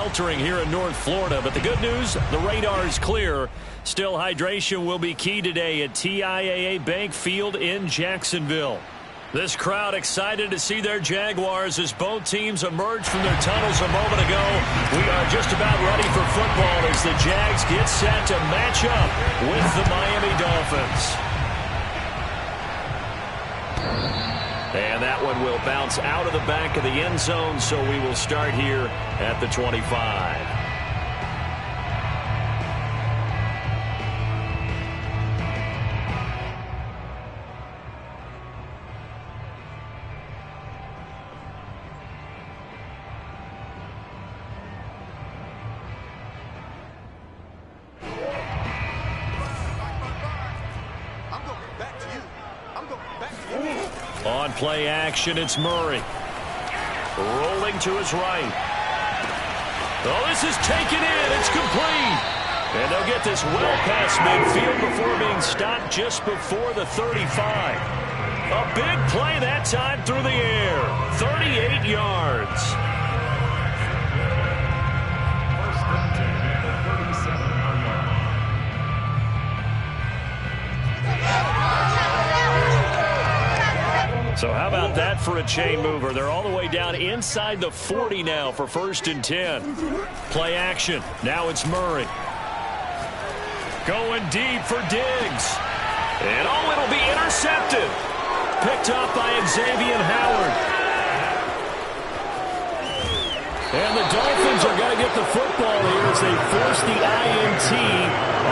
Sheltering here in North Florida, but the good news, the radar is clear. Still, hydration will be key today at TIAA Bank Field in Jacksonville. This crowd excited to see their Jaguars as both teams emerge from their tunnels a moment ago. We are just about ready for football as the Jags get set to match up with the Miami Dolphins. And that one will bounce out of the back of the end zone, so we will start here at the 25. On play action, it's Murray. Rolling to his right. Oh, this is taken in. It's complete. And they'll get this well past midfield before being stopped just before the 35. A big play that time through the air. 38 yards. So how about that for a chain mover? They're all the way down inside the 40 now for 1st and 10. Play action. Now it's Murray. Going deep for Diggs. And oh, it'll be intercepted. Picked up by Xavier Howard. And the Dolphins are going to get the football here as they force the INT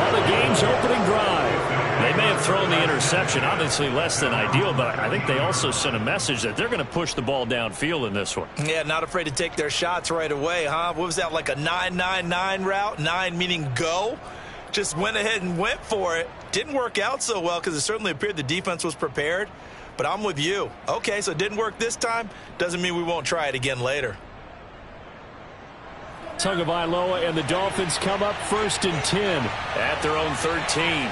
on the game's opening drive. They may have thrown the interception, obviously less than ideal, but I think they also sent a message that they're going to push the ball downfield in this one. Yeah, not afraid to take their shots right away, huh? What was that, like a 9-9-9 route? 9 meaning go? Just went ahead and went for it. Didn't work out so well because it certainly appeared the defense was prepared, but I'm with you. Okay, so it didn't work this time. Doesn't mean we won't try it again later. Tagovailoa and the Dolphins come up 1st and 10 at their own 13.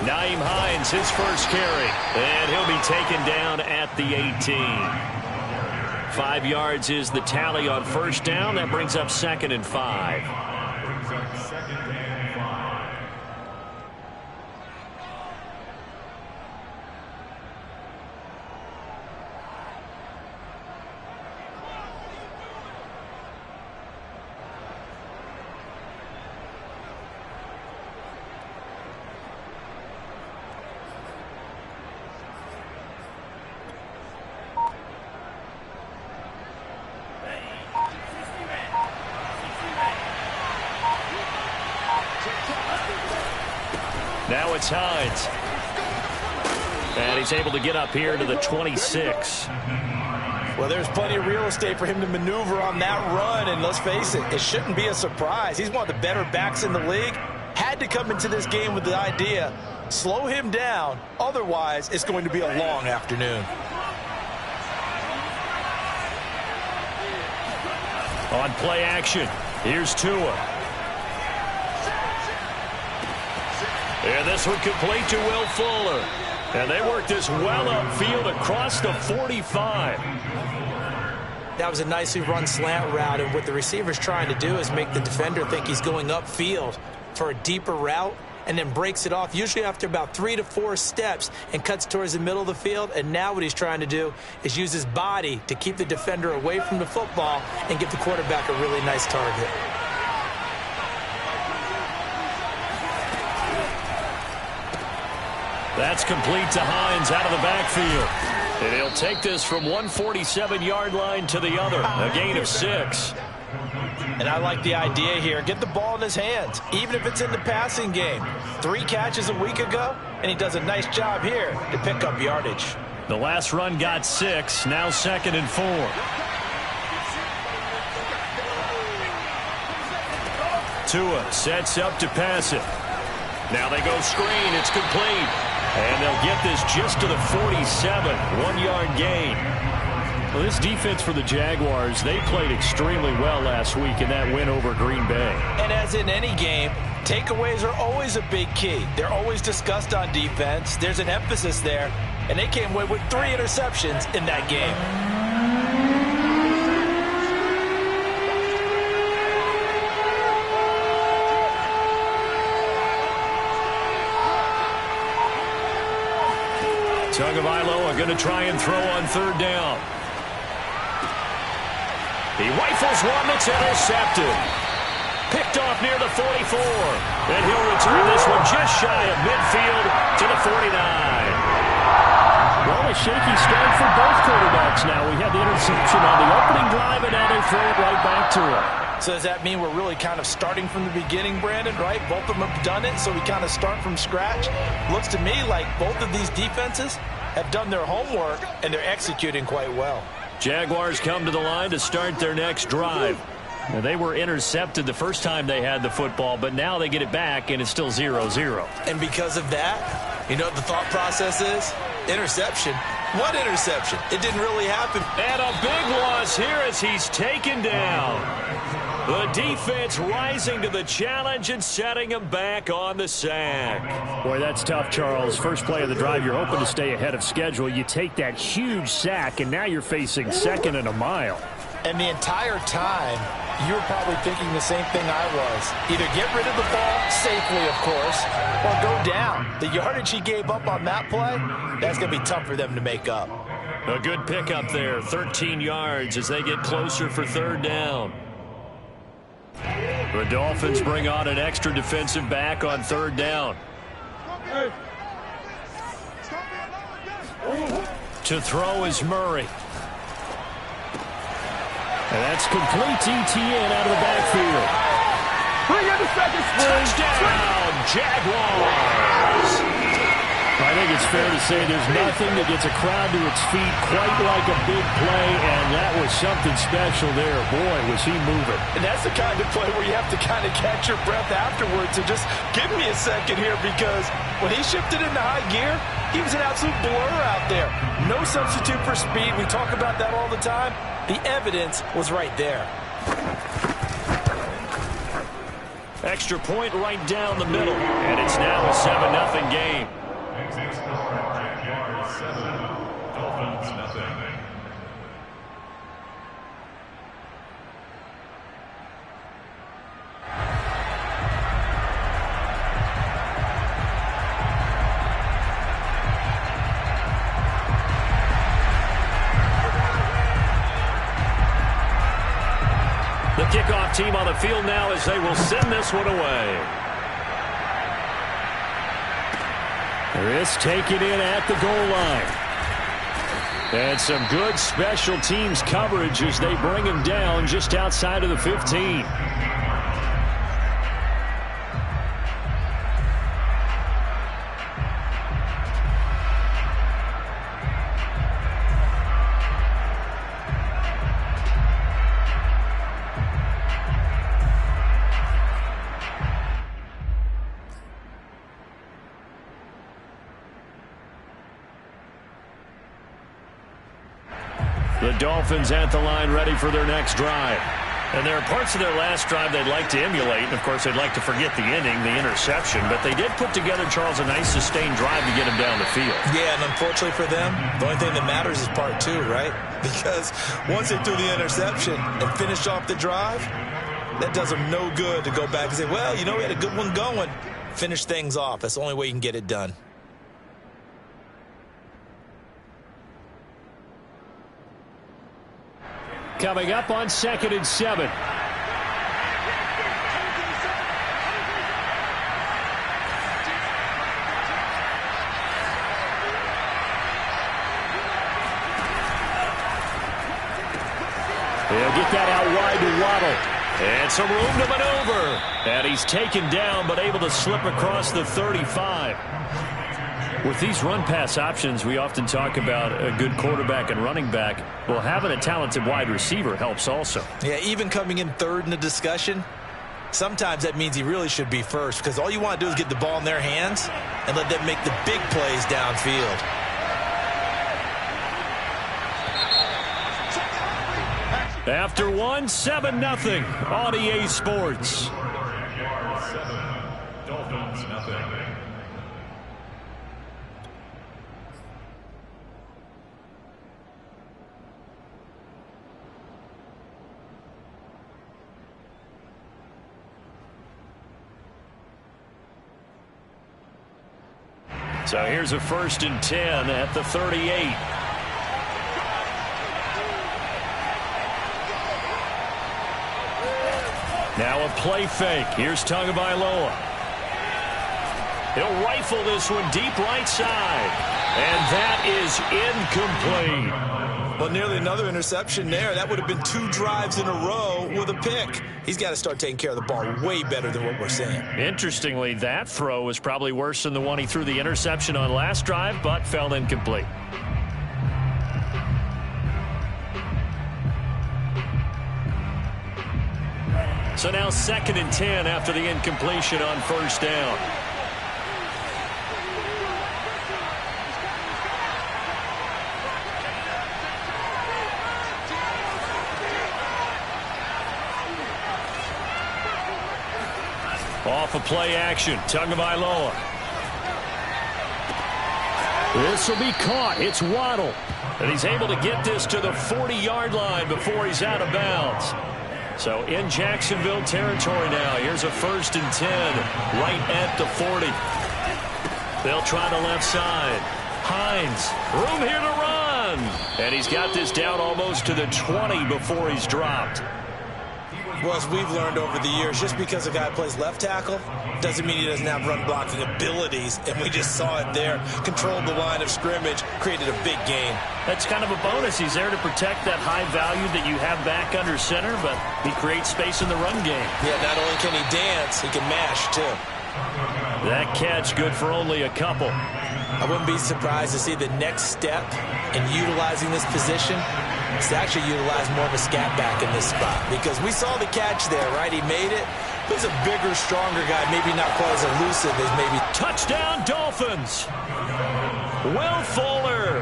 Nyheim Hines, his first carry, and he'll be taken down at the 18. 5 yards is the tally on 1st down. That brings up 2nd and 5. Now it's Hines. And he's able to get up here to the 26. Well, there's plenty of real estate for him to maneuver on that run, and let's face it, it shouldn't be a surprise. He's one of the better backs in the league. Had to come into this game with the idea, slow him down, otherwise it's going to be a long afternoon. On play action, here's Tua. And this one complete to Will Fuller. And they work this well upfield across the 45. That was a nicely run slant route, and what the receiver's trying to do is make the defender think he's going upfield for a deeper route, and then breaks it off, usually after about 3 to 4 steps, and cuts towards the middle of the field. And now what he's trying to do is use his body to keep the defender away from the football and give the quarterback a really nice target. That's complete to Hines out of the backfield. And he'll take this from 147-yard line to the other. A gain of 6. And I like the idea here. Get the ball in his hands, even if it's in the passing game. 3 catches a week ago, and he does a nice job here to pick up yardage. The last run got 6. Now 2nd and 4. Tua sets up to pass it. Now they go screen. It's complete. And they'll get this just to the 47. 1-yard gain. Well, this defense for the Jaguars, they played extremely well last week in that win over Green Bay. And as in any game, takeaways are always a big key. They're always discussed on defense. There's an emphasis there. And they came away with 3 interceptions in that game. Tagovailoa going to try and throw on third down. He rifles one that's intercepted. Picked off near the 44. And he'll return this one just shy of midfield to the 49. Well, a shaky start for both quarterbacks now. We had the interception on the opening drive, and now they throw it right back to him. So does that mean we're really kind of starting from the beginning, Brandon, right? Both of them have done it, so we kind of start from scratch. Looks to me like both of these defenses have done their homework, and they're executing quite well. Jaguars come to the line to start their next drive. Now, they were intercepted the first time they had the football, but now they get it back, and it's still 0-0. And because of that, you know what the thought process is? Interception. What interception? It didn't really happen. And a big loss here as he's taken down. The defense rising to the challenge and setting him back on the sack. Boy, that's tough, Charles. First play of the drive, you're hoping to stay ahead of schedule. You take that huge sack, and now you're facing second and a mile. And the entire time, you were probably thinking the same thing I was. Either get rid of the ball, safely, of course, or go down. The yardage he gave up on that play, that's going to be tough for them to make up. A good pickup there, 13 yards as they get closer for third down. The Dolphins bring on an extra defensive back on third down. To throw is Murray. And that's complete ETN out of the backfield. Bring in the second string. Touchdown, Jaguars. I think it's fair to say there's nothing that gets a crowd to its feet quite like a big play, and that was something special there. Boy, was he moving. And that's the kind of play where you have to kind of catch your breath afterwards and just give me a second here, because when he shifted into high gear, he was an absolute blur out there. No substitute for speed. We talk about that all the time. The evidence was right there. Extra point right down the middle, and it's now a 7-0 game. Jaguars 7, Dolphins nothing. The kickoff team on the field now as they will send this one away. Chris taking it at the goal line. And some good special teams coverage as they bring him down just outside of the 15. The Dolphins at the line ready for their next drive. And there are parts of their last drive they'd like to emulate. And, of course, they'd like to forget the inning, the interception. But they did put together, Charles, a nice sustained drive to get him down the field. Yeah, and unfortunately for them, the only thing that matters is part two, right? Because once they threw the interception and finished off the drive, that does them no good to go back and say, well, you know, we had a good one going. Finish things off. That's the only way you can get it done. Coming up on 2nd and 7. They'll get that out wide to Waddle. And some room to maneuver. And he's taken down but able to slip across the 35. With these run-pass options, we often talk about a good quarterback and running back. Well, having a talented wide receiver helps also. Yeah, even coming in third in the discussion, sometimes that means he really should be first, because all you want to do is get the ball in their hands and let them make the big plays downfield. After one, 7-0 on EA Sports. Jaguars 7, Dolphins nothing. So here's a 1st and 10 at the 38. Now a play fake. Here's Tagovailoa. He'll rifle this one deep right side. And that is incomplete. Well, nearly another interception there. That would have been 2 drives in a row with a pick. He's got to start taking care of the ball way better than what we're seeing. Interestingly, that throw was probably worse than the one he threw the interception on last drive, but fell incomplete. So now 2nd and 10 after the incompletion on 1st down. Off of play action, Tagovailoa. This will be caught. It's Waddle. And he's able to get this to the 40-yard line before he's out of bounds. So in Jacksonville territory now. Here's a 1st and 10 right at the 40. They'll try the left side. Hines, room here to run. And he's got this down almost to the 20 before he's dropped. Well, as we've learned over the years, just because a guy plays left tackle doesn't mean he doesn't have run blocking abilities. And we just saw it there. Controlled the line of scrimmage, created a big gain. That's kind of a bonus. He's there to protect that high value that you have back under center, but he creates space in the run game. Yeah, not only can he dance, he can mash, too. That catch good for only a couple. I wouldn't be surprised to see the next step in utilizing this position is to actually utilize more of a scat back in this spot. Because we saw the catch there, right? He made it. There's a bigger, stronger guy, maybe not quite as elusive as maybe. Touchdown, Dolphins. Will Fuller,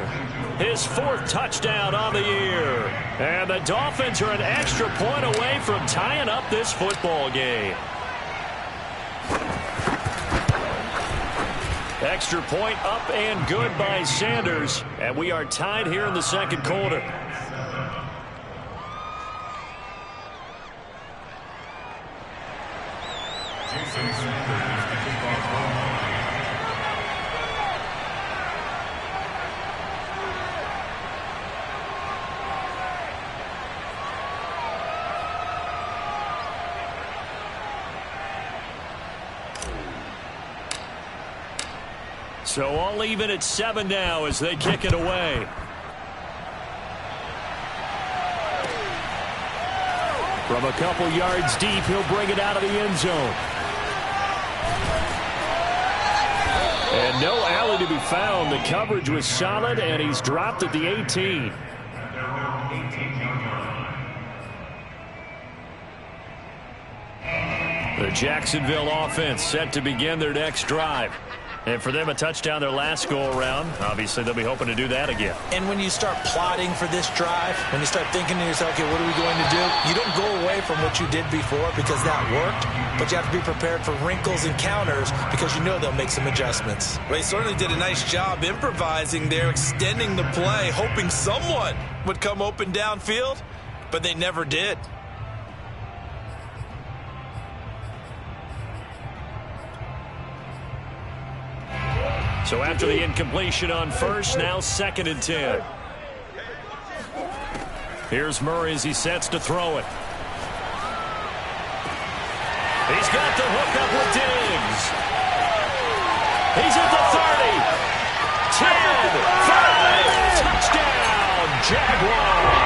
his 4th touchdown on the year. And the Dolphins are an extra point away from tying up this football game. Extra point up and good by Sanders. And we are tied here in the 2nd quarter. So all even at 7 now as they kick it away. From a couple yards deep, he'll bring it out of the end zone. And no alley to be found. The coverage was solid, and he's dropped at the 18. The Jacksonville offense set to begin their next drive. And for them, a touchdown their last go-around. Obviously, they'll be hoping to do that again. And when you start plotting for this drive, when you start thinking to yourself, okay, what are we going to do? You don't go away from what you did before because that worked, but you have to be prepared for wrinkles and counters because you know they'll make some adjustments. Well, he certainly did a nice job improvising there, extending the play, hoping someone would come open downfield, but they never did. So after the incompletion on 1st, now 2nd and 10. Here's Murray as he sets to throw it. He's got the hook up with Diggs. He's at the 30. 10, 5, touchdown, Jaguars.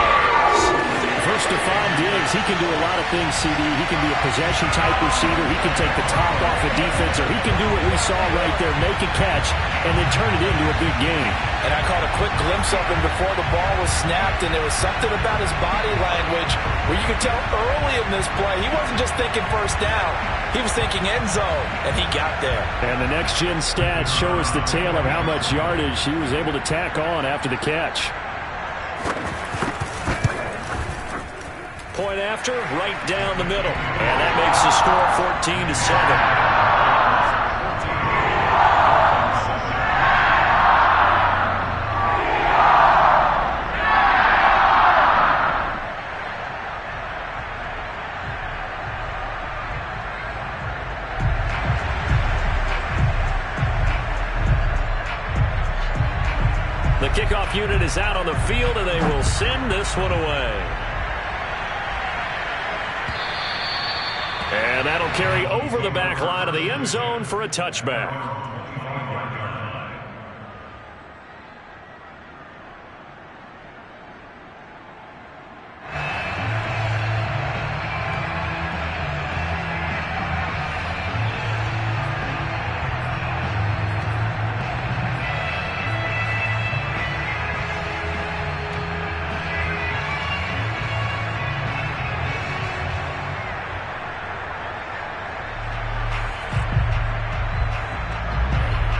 First to find Diggs, he can do a lot of things, CD. He can be a possession-type receiver. He can take the top off a defense, or he can do what we saw right there, make a catch, and then turn it into a big game. And I caught a quick glimpse of him before the ball was snapped, and there was something about his body language where you could tell early in this play, he wasn't just thinking 1st down. He was thinking end zone, and he got there. And the next-gen stats show us the tale of how much yardage he was able to tack on after the catch. Point after, right down the middle. And that makes the score 14-7. The kickoff unit is out on the field, and they will send this one away. And that'll carry over the back line of the end zone for a touchback.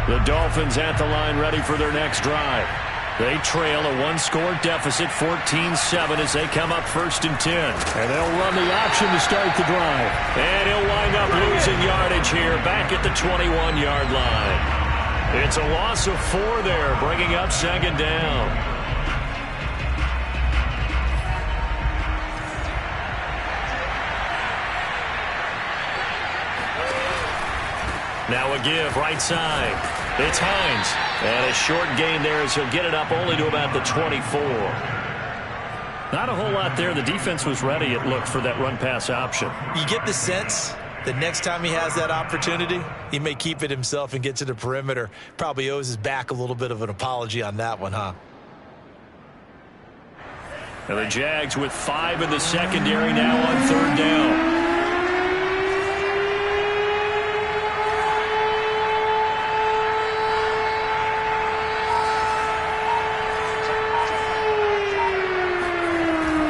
The Dolphins at the line ready for their next drive. They trail a one-score deficit, 14-7, as they come up 1st and 10. And they'll run the option to start the drive. And he'll wind up losing yardage here back at the 21-yard line. It's a loss of 4 there, bringing up 2nd down. Now a give right side. It's Hines. And a short gain there as he'll get it up only to about the 24. Not a whole lot there. The defense was ready, it looked, for that run-pass option. You get the sense that next time he has that opportunity, he may keep it himself and get to the perimeter. Probably owes his back a little bit of an apology on that one, huh? And the Jags with 5 in the secondary now on 3rd down.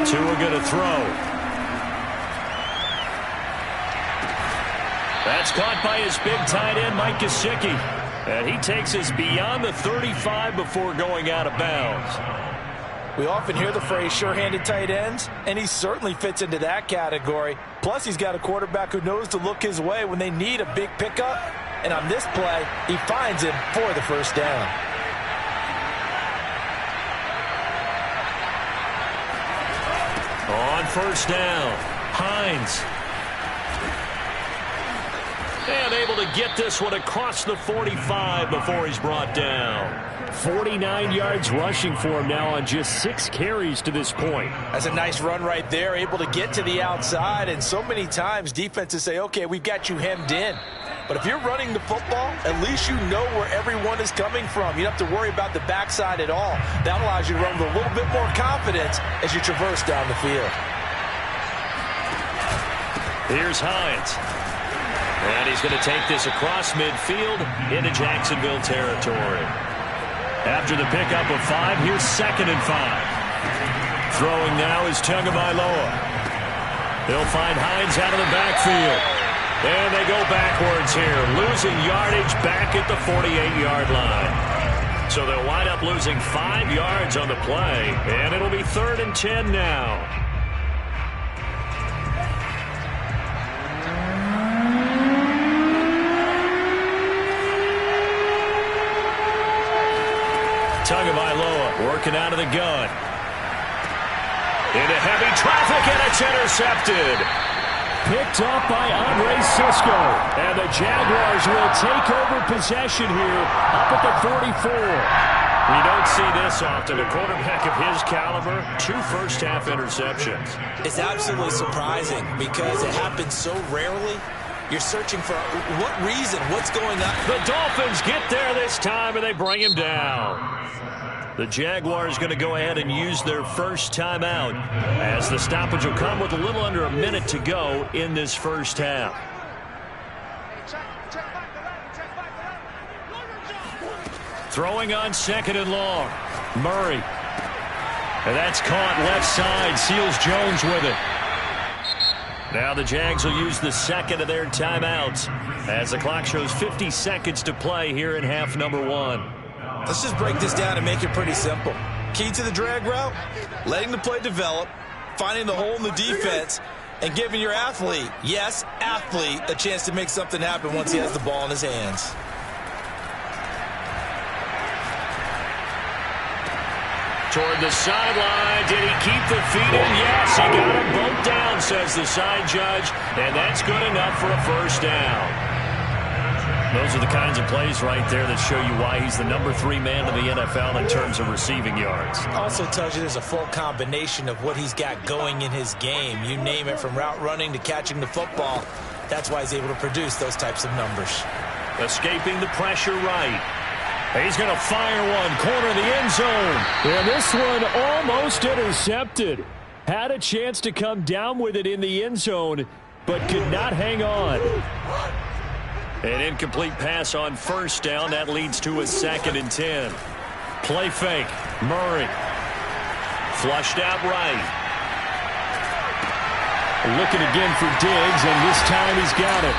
Tua going to throw. That's caught by his big tight end, Mike Gesicki. And he takes us beyond the 35 before going out of bounds. We often hear the phrase sure-handed tight ends, and he certainly fits into that category. Plus, he's got a quarterback who knows to look his way when they need a big pickup. And on this play, he finds him for the 1st down. On 1st down, Hines. And able to get this one across the 45 before he's brought down. 49 yards rushing for him now on just 6 carries to this point. That's a nice run right there, able to get to the outside. And so many times defenses say, okay, we've got you hemmed in. But if you're running the football, at least you know where everyone is coming from. You don't have to worry about the backside at all. That allows you to run with a little bit more confidence as you traverse down the field. Here's Hines. And he's going to take this across midfield into Jacksonville territory. After the pickup of 5, here's 2nd and 5. Throwing now is Tagovailoa. He'll find Hines out of the backfield. And they go backwards here, losing yardage back at the 48-yard line. So they'll wind up losing 5 yards on the play, and it'll be 3rd and 10 now. Tagovailoa working out of the gun. Into heavy traffic, and it's intercepted. Picked up by Andre Sisco. And the Jaguars will take over possession here up at the 44. You don't see this often. A quarterback of his caliber, 2 first-half interceptions. It's absolutely surprising because it happens so rarely. You're searching for what reason, what's going on. The Dolphins get there this time, and they bring him down. The Jaguars going to go ahead and use their first timeout as the stoppage will come with a little under a minute to go in this first half. Throwing on 2nd and long. Murray. And that's caught left side. Seals Jones with it. Now the Jags will use the 2nd of their timeouts as the clock shows 50 seconds to play here in half number 1. Let's just break this down and make it pretty simple. Key to the drag route, letting the play develop, finding the hole in the defense, and giving your athlete, yes, athlete, a chance to make something happen once he has the ball in his hands. Toward the sideline. Did he keep the feet in? Yes, he got them both down, says the side judge, and that's good enough for a 1st down. Those are the kinds of plays right there that show you why he's the number 3 man in the NFL in terms of receiving yards. Also tells you there's a full combination of what he's got going in his game. You name it, from route running to catching the football. That's why he's able to produce those types of numbers. Escaping the pressure right. He's going to fire one, corner of the end zone. And this one almost intercepted. Had a chance to come down with it in the end zone, but could not hang on. An incomplete pass on first down. That leads to a 2nd and 10. Play fake. Murray. Flushed out right. Looking again for Diggs, and this time he's got it.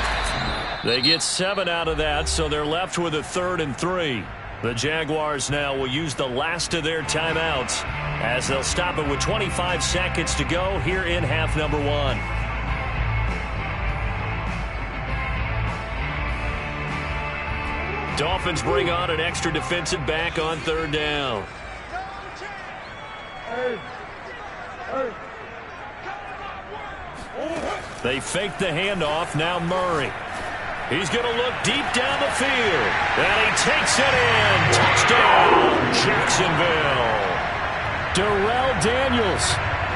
They get 7 out of that, so they're left with a 3rd and 3. The Jaguars now will use the last of their timeouts as they'll stop it with 25 seconds to go here in half number 1. Dolphins bring on an extra defensive back on 3rd down. They fake the handoff. Now Murray. He's going to look deep down the field. And he takes it in. Touchdown, Jacksonville. Darrell Daniels.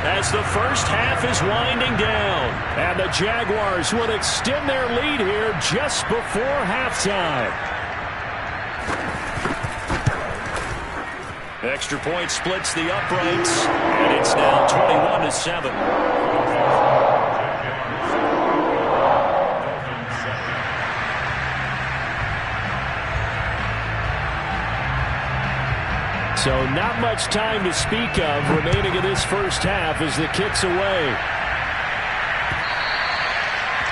As the first half is winding down. And the Jaguars will extend their lead here just before halftime. Extra point splits the uprights, and it's now 21-7. So not much time to speak of remaining in this first half as the kick's away.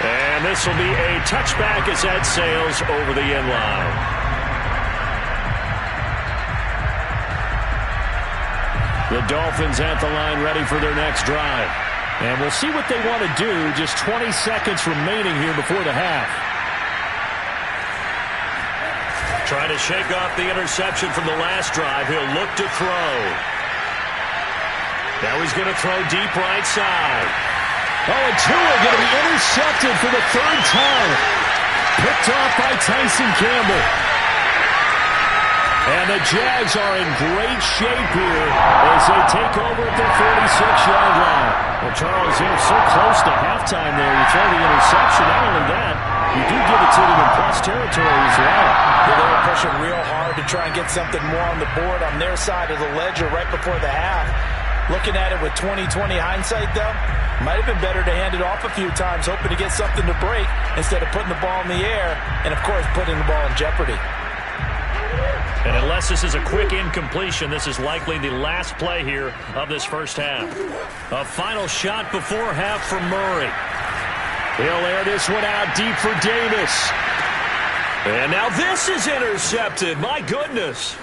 And this will be a touchback as that sails over the end line. The Dolphins at the line ready for their next drive. And we'll see what they want to do. Just 20 seconds remaining here before the half. Trying to shake off the interception from the last drive. He'll look to throw. Now he's going to throw deep right side. Oh, and Tua going to be intercepted for the 3rd time. Picked off by Tyson Campbell. And the Jags are in great shape here as they take over at their 46-yard line. Well, Charles, they're so close to halftime there. You throw the interception. Not only that, you do give it to them in plus territory as well. Yeah, they were pushing real hard to try and get something more on the board on their side of the ledger right before the half. Looking at it with 20/20 hindsight, though, might have been better to hand it off a few times, hoping to get something to break instead of putting the ball in the air and, of course, putting the ball in jeopardy. And unless this is a quick incompletion, this is likely the last play here of this first half. A final shot before half from Murray. He'll air this one out deep for Davis. And now this is intercepted. My goodness.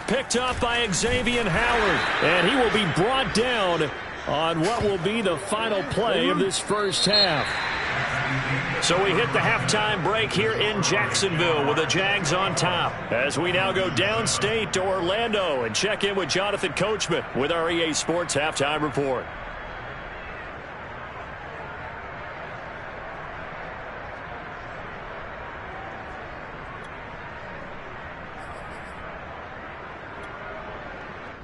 Picked up by Xavier Howard. And he will be brought down on what will be the final play of this first half. So we hit the halftime break here in Jacksonville with the Jags on top. As we now go downstate to Orlando and check in with Jonathan Coachman with our EA Sports Halftime Report.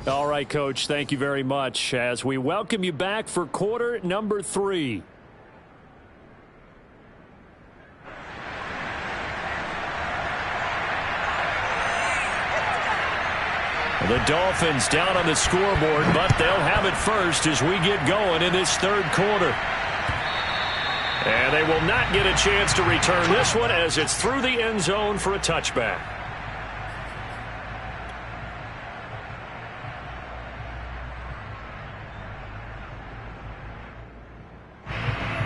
All right, Coach, thank you very much as we welcome you back for quarter number 3. The Dolphins down on the scoreboard, but they'll have it first as we get going in this 3rd quarter. And they will not get a chance to return this one as it's through the end zone for a touchback.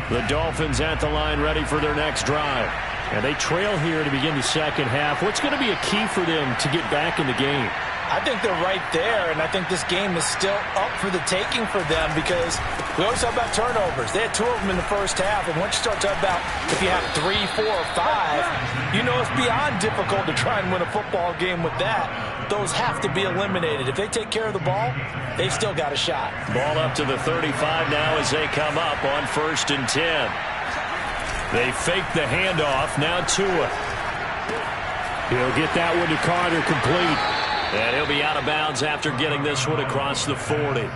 The Dolphins at the line ready for their next drive. And they trail here to begin the second half. What's going to be a key for them to get back in the game? I think they're right there, and I think this game is still up for the taking for them because we always talk about turnovers. They had 2 of them in the first half, and once you start talking about if you have 3, 4, or 5, you know it's beyond difficult to try and win a football game with that. Those have to be eliminated. If they take care of the ball, they've still got a shot. Ball up to the 35 now as they come up on 1st and 10. They fake the handoff. Now Tua. He'll get that one to Carter, complete. And he'll be out of bounds after getting this one across the 40.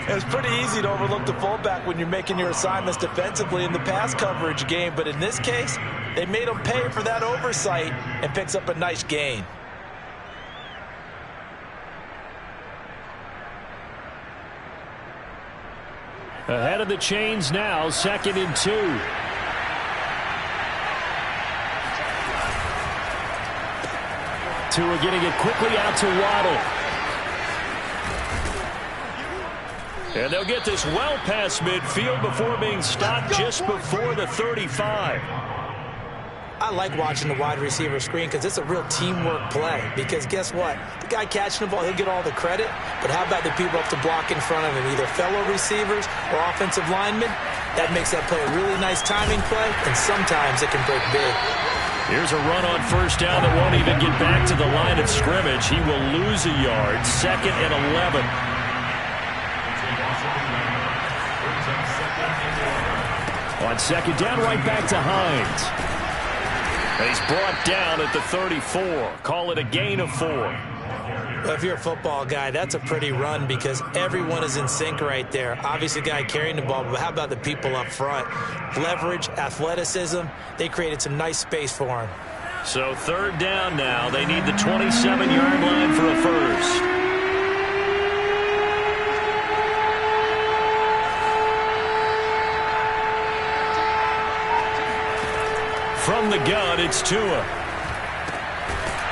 It's pretty easy to overlook the fullback when you're making your assignments defensively in the pass coverage game, but in this case, they made him pay for that oversight and picks up a nice gain. Ahead of the chains now, 2nd and 2. Tua getting it quickly out to Waddle. And they'll get this well past midfield before being stopped just before the 35. I like watching the wide receiver screen because it's a real teamwork play. Because guess what? The guy catching the ball, he'll get all the credit. But how about the people up to block in front of him? Either fellow receivers or offensive linemen. That makes that play a really nice timing play, and sometimes it can break big. Here's a run on first down that won't even get back to the line of scrimmage. He will lose a yard. 2nd and 11. On 2nd down, right back to Hines. And he's brought down at the 34. Call it a gain of 4. Well, if you're a football guy, that's a pretty run because everyone is in sync right there. Obviously, the guy carrying the ball, but how about the people up front? Leverage, athleticism, they created some nice space for him. So 3rd down now. They need the 27-yard line for a first. From the gun, it's Tua.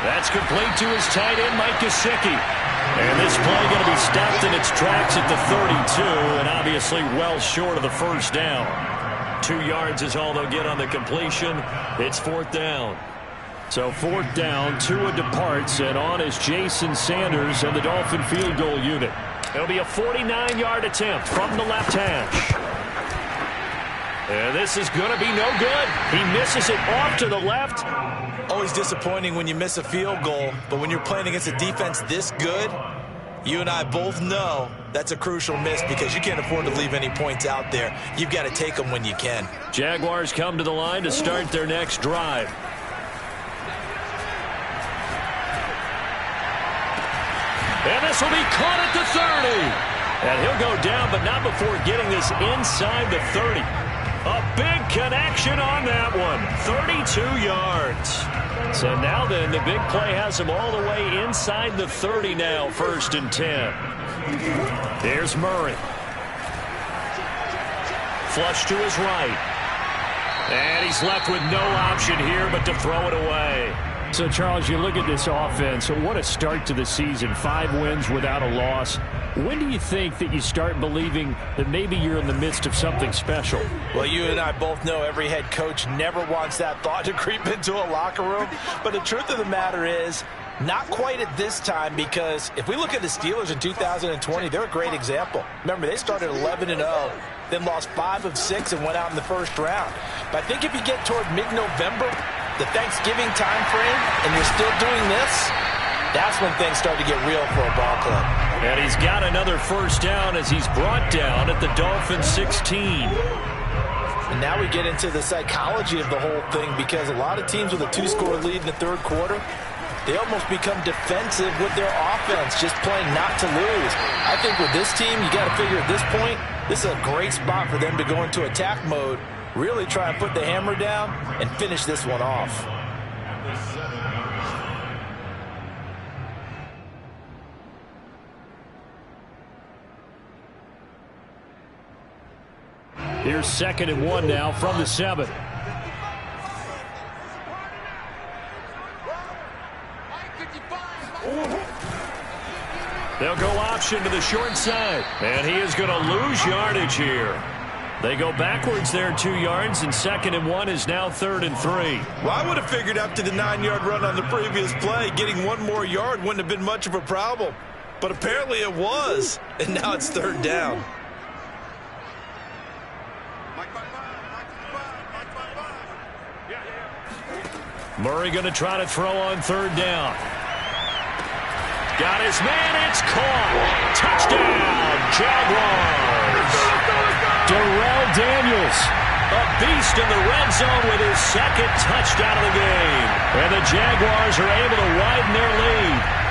That's complete to his tight end, Mike Gesicki. And this play going to be stopped in its tracks at the 32, and obviously well short of the first down. 2 yards is all they'll get on the completion. It's 4th down. So 4th down, Tua departs, and on is Jason Sanders and the Dolphin field goal unit. It'll be a 49-yard attempt from the left hash. And this is going to be no good. He misses it off to the left. Always disappointing when you miss a field goal, but when you're playing against a defense this good, you and I both know that's a crucial miss because you can't afford to leave any points out there. You've got to take them when you can. Jaguars come to the line to start their next drive. And this will be caught at the 30. And he'll go down, but not before getting this inside the 30. A big connection on that one. 32 yards. So now then, the big play has him all the way inside the 30 now, 1st and 10. Here's Murray. Flush to his right. And he's left with no option here but to throw it away. So, Charles, you look at this offense, what a start to the season. 5 wins without a loss. When do you think that you start believing that maybe you're in the midst of something special? Well, you and I both know every head coach never wants that thought to creep into a locker room. But the truth of the matter is, not quite at this time, because if we look at the Steelers in 2020, they're a great example. Remember, they started 11-0, then lost 5 of 6 and went out in the first round. But I think if you get toward mid-November, the Thanksgiving time frame, and you're still doing this, that's when things start to get real for a ball club. And he's got another first down as he's brought down at the Dolphins 16. And now we get into the psychology of the whole thing, because a lot of teams with a 2-score lead in the 3rd quarter, they almost become defensive with their offense, just playing not to lose. I think with this team, you got to figure at this point, this is a great spot for them to go into attack mode, really try and put the hammer down and finish this one off. Here's 2nd and 1 now from the 7. They'll go option to the short side. And he is going to lose yardage here. They go backwards there 2 yards, and 2nd and 1 is now 3rd and 3. Well, I would have figured after the 9-yard run on the previous play, getting 1 more yard wouldn't have been much of a problem. But apparently it was, and now it's 3rd down. Murray going to try to throw on 3rd down. Got his man, it's caught. Touchdown, Jaguars. Darrell Daniels. A beast in the red zone with his second touchdown of the game. And the Jaguars are able to widen their lead.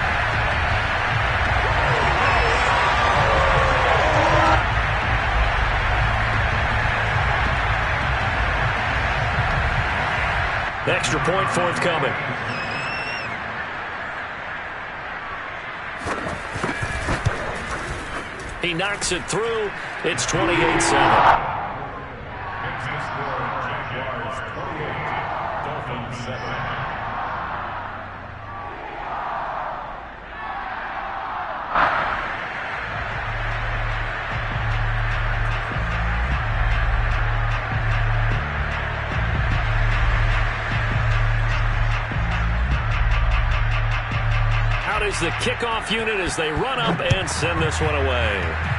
Extra point forthcoming. He knocks it through. It's 28-7. Is the kickoff unit as they run up and send this one away.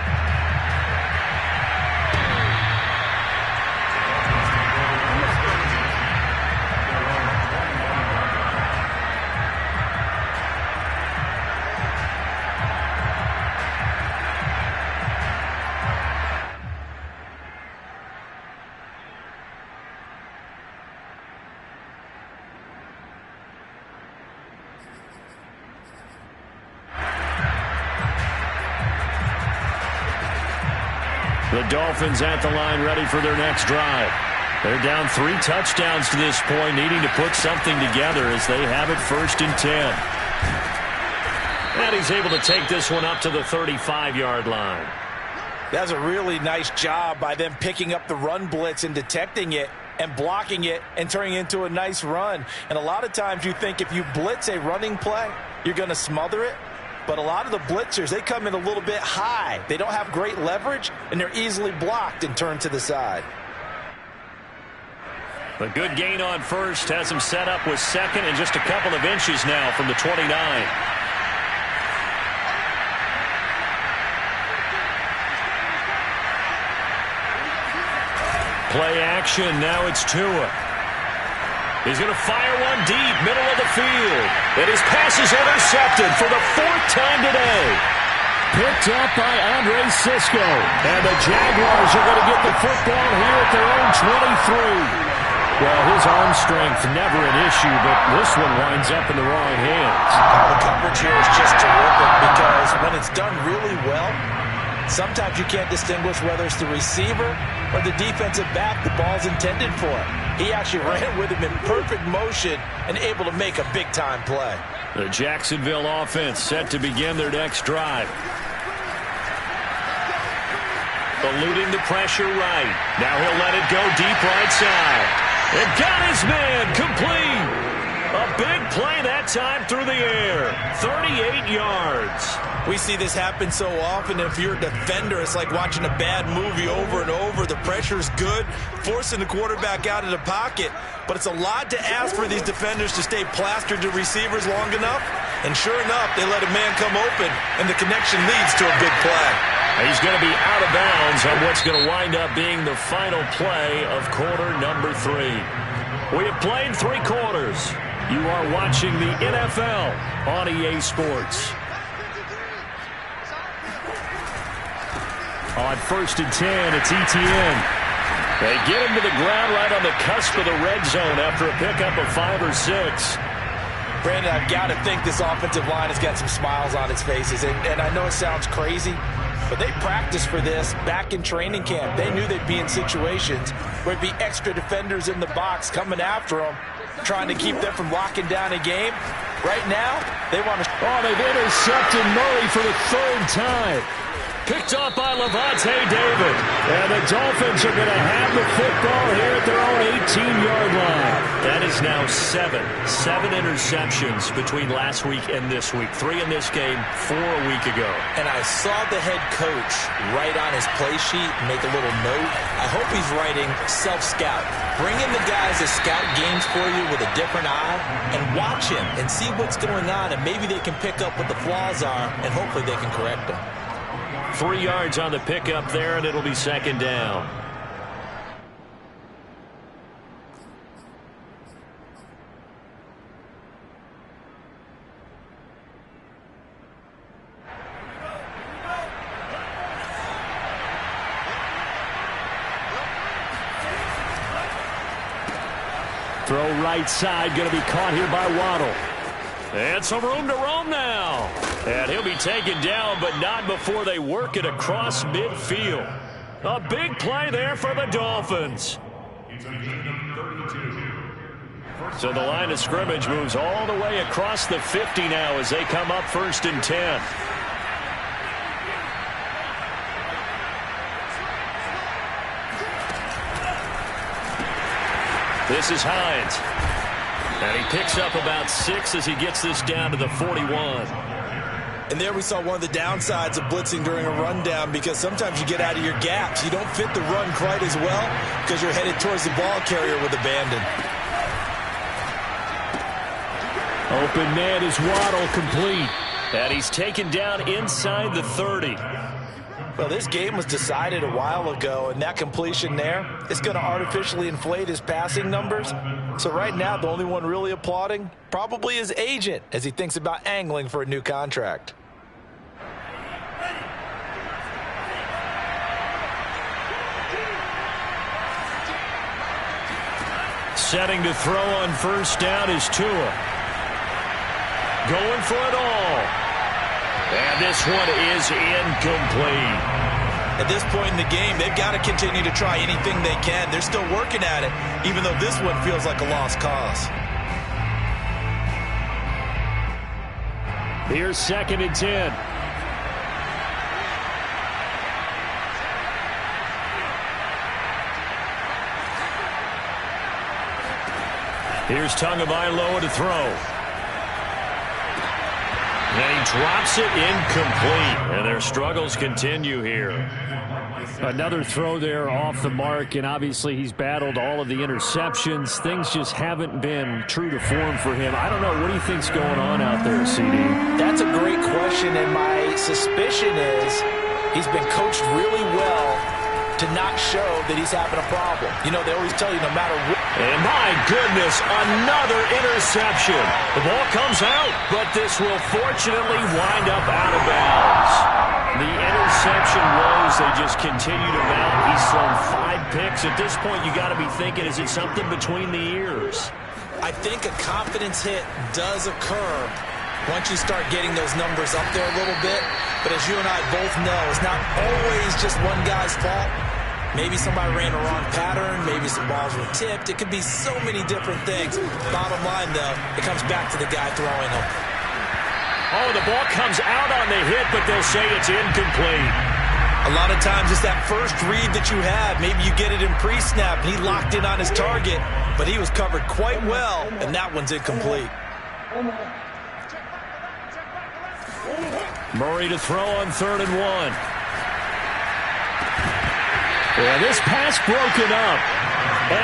The Dolphins at the line ready for their next drive. They're down 3 touchdowns to this point, needing to put something together as they have it 1st and 10. And he's able to take this one up to the 35-yard line. That's a really nice job by them picking up the run blitz and detecting it and blocking it and turning it into a nice run. And a lot of times you think if you blitz a running play, you're going to smother it. But a lot of the blitzers, they come in a little bit high. They don't have great leverage, and they're easily blocked and turned to the side. A good gain on first has him set up with second and just a couple of inches now from the 29. Play action. Now it's Tua. He's going to fire one deep, middle of the field. And his pass is intercepted for the 4th time today. Picked up by Andre Cisco. And the Jaguars are going to get the football here at their own 23. Well, his arm strength never an issue, but this one winds up in the wrong hands. The coverage here is just terrific because when it's done really well, sometimes you can't distinguish whether it's the receiver or the defensive back the ball's intended for. He actually ran with him in perfect motion and able to make a big-time play. The Jacksonville offense set to begin their next drive. Eluding the pressure right. Now he'll let it go deep right side. And got his man complete. A big play that time through the air. 38 yards. We see this happen so often. If you're a defender, it's like watching a bad movie over and over. The pressure's good, forcing the quarterback out of the pocket. But it's a lot to ask for these defenders to stay plastered to receivers long enough. And sure enough, they let a man come open, and the connection leads to a big play. He's going to be out of bounds on what's going to wind up being the final play of quarter number 3. We have played 3 quarters. You are watching the NFL on EA Sports. On 1st and 10, it's ETN. They get him to the ground right on the cusp of the red zone after a pickup of 5 or 6. Brandon, I've got to think this offensive line has got some smiles on its faces. And I know it sounds crazy, but they practiced for this back in training camp. They knew they'd be in situations where there'd be extra defenders in the box coming after them, trying to keep them from locking down a game. Right now, they want to... Oh, they've intercepted Murray for the 3rd time. Picked off by Levante David. And the Dolphins are going to have the football here at their own 18-yard line. That is now 7 interceptions between last week and this week. 3 in this game, 4 a week ago. And I saw the head coach write on his play sheet, make a little note. I hope he's writing self-scout. Bring in the guys that scout games for you with a different eye and watch him and see what's going on, and maybe they can pick up what the flaws are, and hopefully they can correct them. 3 yards on the pickup there, and it'll be 2nd down. Throw right side, going to be caught here by Waddle. And some room to roam now. And he'll be taken down, but not before they work it across midfield. A big play there for the Dolphins. So the line of scrimmage moves all the way across the 50 now as they come up 1st and 10. This is Hines. And he picks up about 6 as he gets this down to the 41. And there we saw one of the downsides of blitzing during a rundown, because sometimes you get out of your gaps. You don't fit the run quite as well because you're headed towards the ball carrier with abandon. Open man is Waddle, complete. And he's taken down inside the 30. Well, this game was decided a while ago, and that completion there is going to artificially inflate his passing numbers. So right now, the only one really applauding probably his agent as he thinks about angling for a new contract. Setting to throw on 1st down is Tua. Going for it all. And this one is incomplete. At this point in the game, they've got to continue to try anything they can. They're still working at it, even though this one feels like a lost cause. Here's 2nd and 10. Here's Tagovailoa to throw. And he drops it incomplete. And their struggles continue here. Another throw there off the mark, and obviously he's battled all of the interceptions. Things just haven't been true to form for him. I don't know. What do you think's going on out there, CD? That's a great question, and my suspicion is he's been coached really well to not show that he's having a problem. You know, they always tell you no matter what. And my goodness, another interception. The ball comes out, but this will fortunately wind up out of bounds. The interception woes, they just continue to mount. He's thrown 5 picks. At this point, you got to be thinking, is it something between the ears? I think a confidence hit does occur once you start getting those numbers up there a little bit. But as you and I both know, it's not always just one guy's fault. Maybe somebody ran a wrong pattern. Maybe some balls were tipped. It could be so many different things. Bottom line, though, it comes back to the guy throwing them. Oh, the ball comes out on the hit, but they'll say it's incomplete. A lot of times it's that first read that you have. Maybe you get it in pre-snap, and he locked in on his target, but he was covered quite well, and that one's incomplete. Murray to throw on 3rd and 1. Yeah, this pass broken up.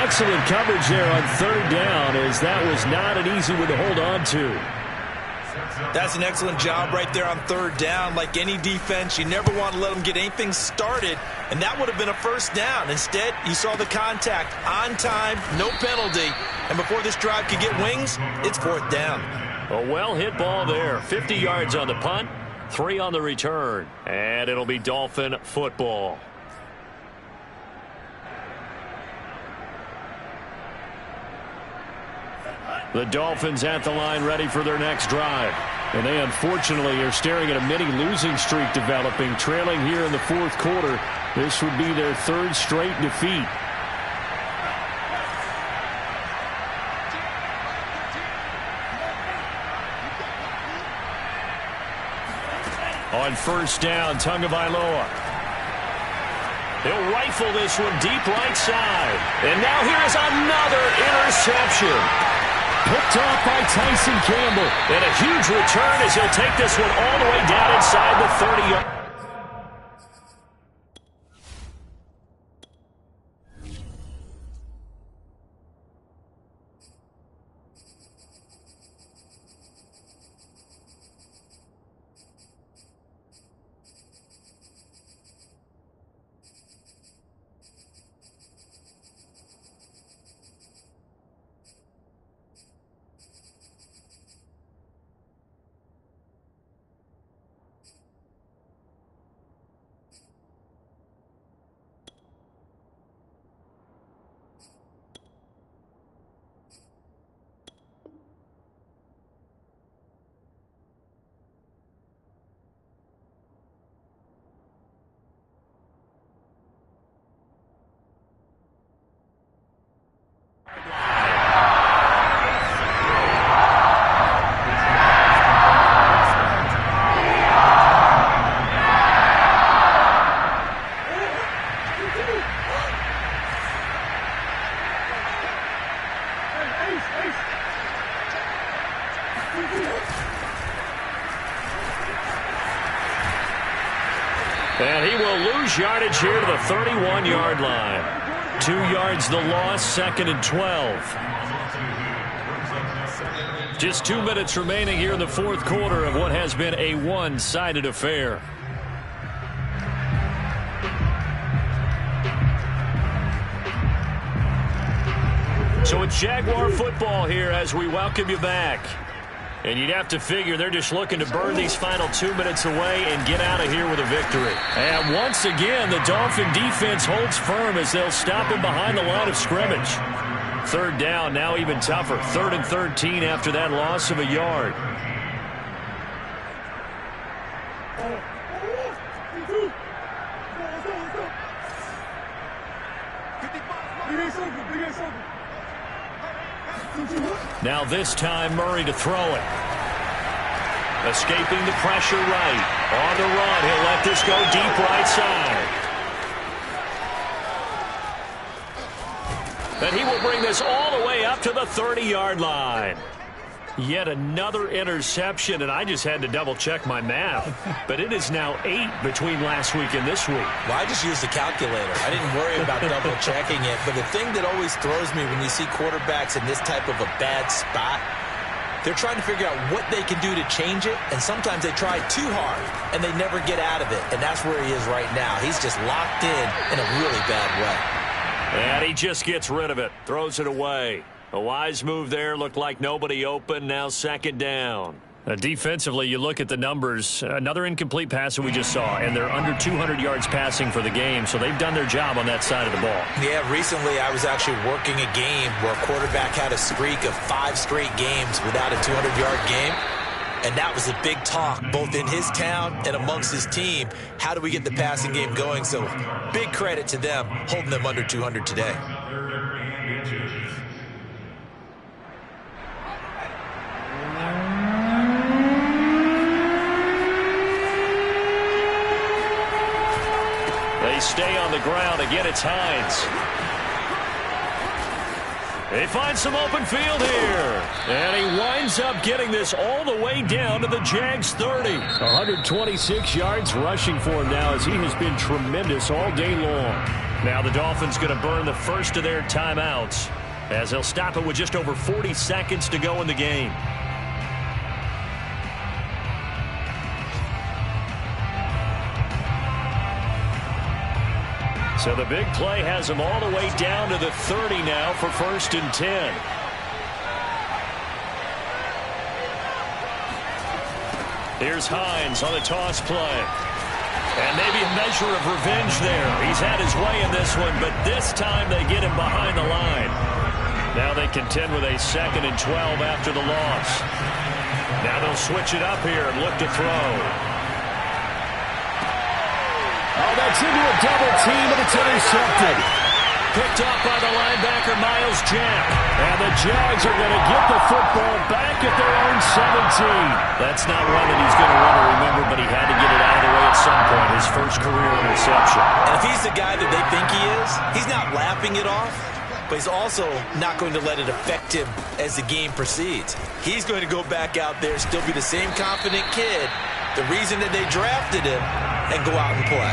Excellent coverage there on 3rd down, as that was not an easy one to hold on to. That's an excellent job right there on 3rd down. Like any defense, you never want to let them get anything started, and that would have been a 1st down. Instead, you saw the contact on time, no penalty, and before this drive could get wings, it's 4th down. A well-hit ball there. 50 yards on the punt, 3 on the return, and it'll be Dolphin football. The Dolphins at the line ready for their next drive. And they unfortunately are staring at a mini losing streak developing, trailing here in the 4th quarter. This would be their 3rd straight defeat. On 1st down, Tagovailoa. He'll rifle this one deep right side. And now here is another interception. Picked off by Tyson Campbell. And a huge return as he'll take this one all the way down inside the 30-yard. And he will lose yardage here to the 31-yard line. 2 yards the loss, 2nd and 12. Just 2 minutes remaining here in the fourth quarter of what has been a one-sided affair. So it's Jaguar football here as we welcome you back. And you'd have to figure they're just looking to burn these final 2 minutes away and get out of here with a victory. And once again, the Dolphin defense holds firm as they'll stop him behind the line of scrimmage. 3rd down, now even tougher. 3rd and 13 after that loss of a yard. Now this time Murray to throw it. Escaping the pressure right. On the run, he'll let this go deep right side. And he will bring this all the way up to the 30-yard line. Yet another interception, and I just had to double-check my math. But it is now 8 between last week and this week. Well, I just used the calculator. I didn't worry about double-checking it. But the thing that always throws me when you see quarterbacks in this type of a bad spot, they're trying to figure out what they can do to change it, and sometimes they try too hard, and they never get out of it. And that's where he is right now. He's just locked in a really bad way. And he just gets rid of it, throws it away. A wise move there, looked like nobody open, now 2nd down. Defensively, you look at the numbers, another incomplete pass that we just saw, and they're under 200 yards passing for the game, so they've done their job on that side of the ball. Yeah, recently I was actually working a game where a quarterback had a streak of 5 straight games without a 200-yard game, and that was a big talk, both in his town and amongst his team. How do we get the passing game going? So big credit to them, holding them under 200 today. They stay on the ground. Again, it's Hines. They find some open field here. And he winds up getting this all the way down to the Jags 30. 126 yards rushing for him now as he has been tremendous all day long. Now the Dolphins going to burn the first of their timeouts as they'll stop it with just over 40 seconds to go in the game. So the big play has them all the way down to the 30 now for 1st and 10. Here's Hines on the toss play. And maybe a measure of revenge there. He's had his way in this one, but this time they get him behind the line. Now they contend with a 2nd and 12 after the loss. Now they'll switch it up here and look to throw. Oh, that's into a double team, and it's intercepted. Picked up by the linebacker, Miles Jack. And the Jags are going to get the football back at their own 17. That's not one that he's going to want to remember, but he had to get it out of the way at some point, his first career interception. And if he's the guy that they think he is, he's not laughing it off, but he's also not going to let it affect him as the game proceeds. He's going to go back out there, still be the same confident kid, the reason that they drafted him, and go out and play.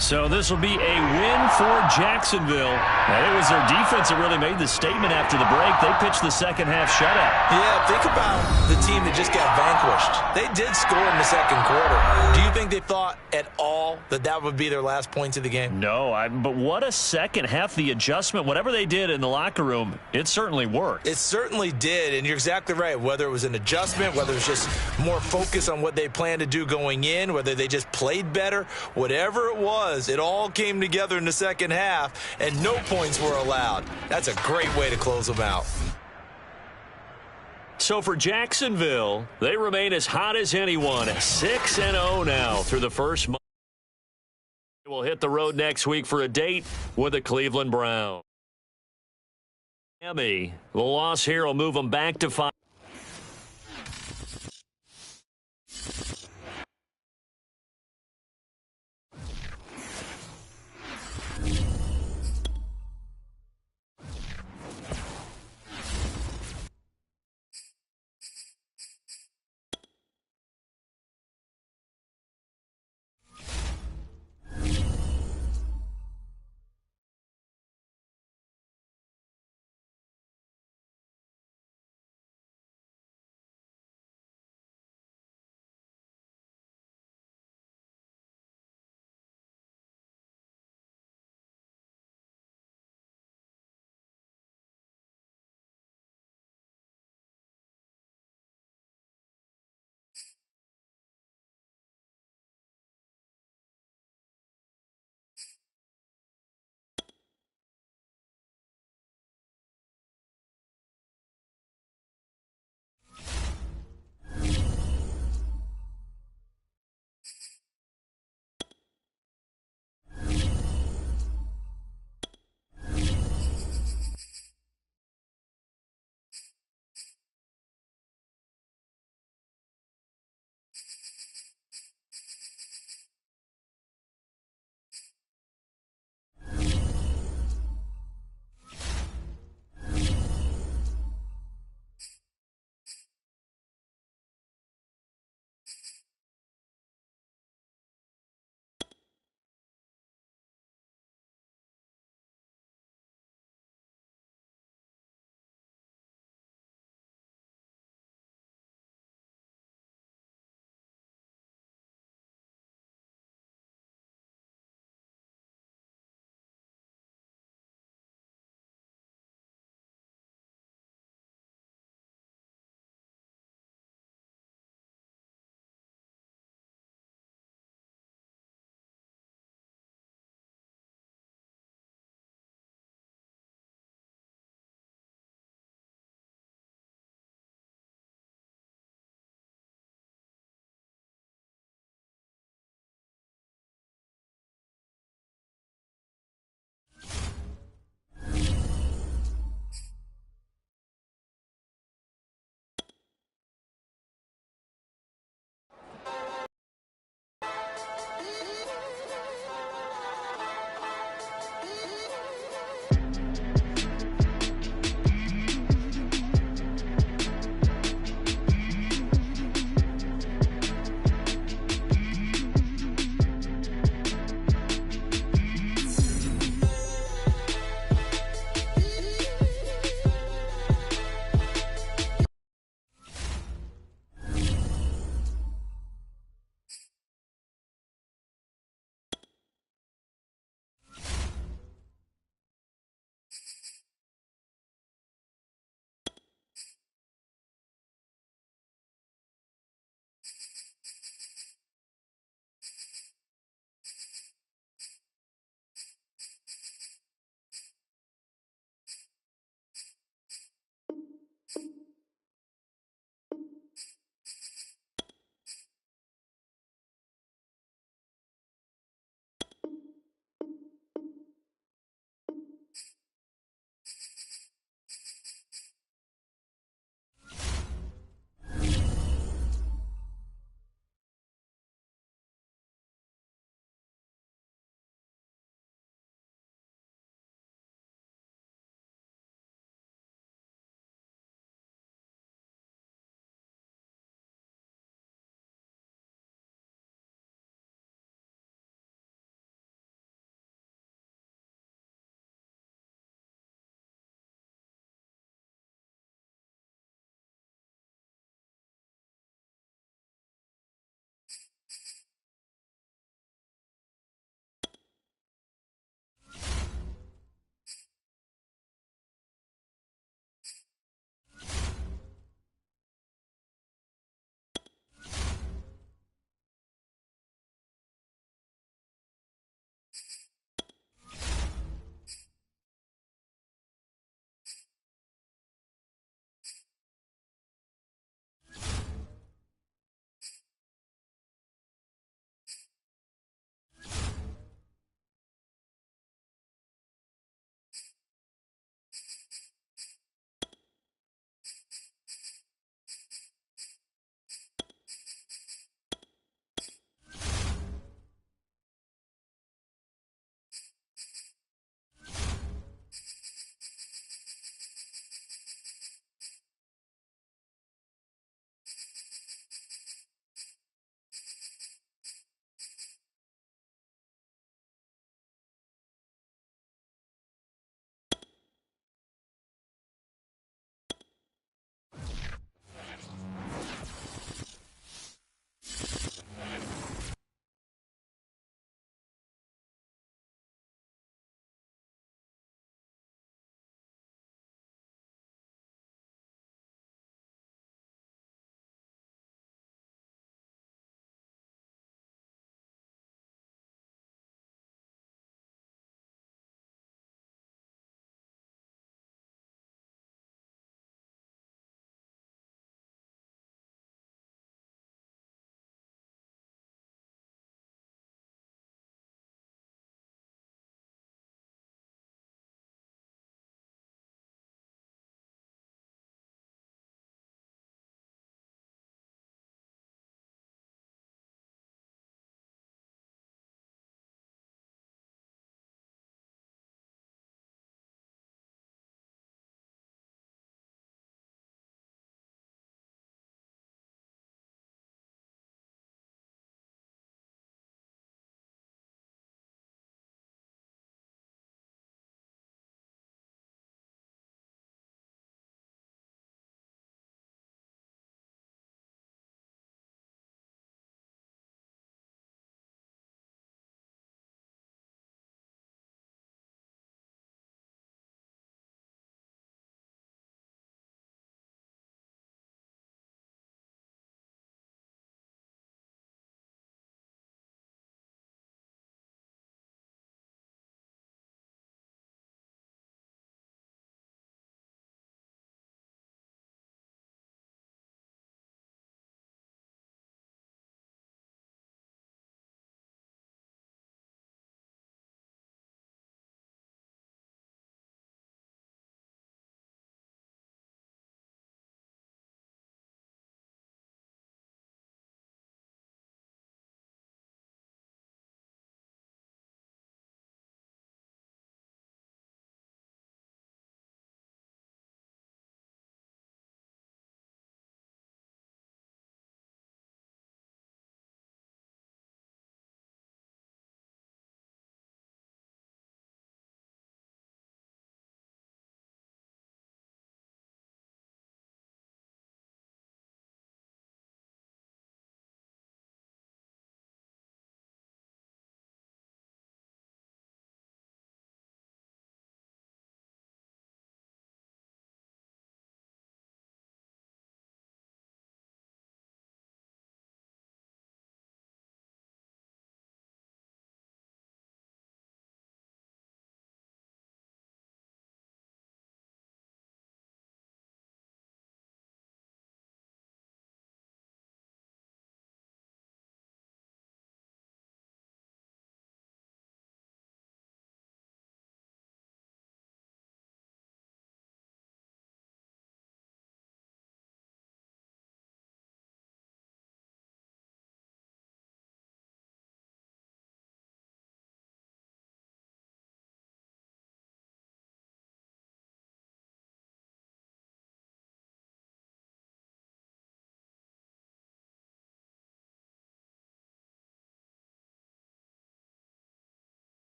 So this will be a win for Jacksonville. And it was their defense that really made the statement after the break. They pitched the second half shutout. Yeah, think about the team that just got vanquished. They did score in the second quarter. Do you think they thought at all that that would be their last points of the game? No, but what a second half. The adjustment, whatever they did in the locker room, it certainly worked. It certainly did, and you're exactly right. Whether it was an adjustment, whether it was just more focus on what they planned to do going in, whether they just played better, whatever it was, it all came together in the second half, and no points were allowed. That's a great way to close them out. So for Jacksonville, they remain as hot as anyone, 6-0 now through the first month. We'll hit the road next week for a date with the Cleveland Browns. Miami, the loss here will move them back to 5.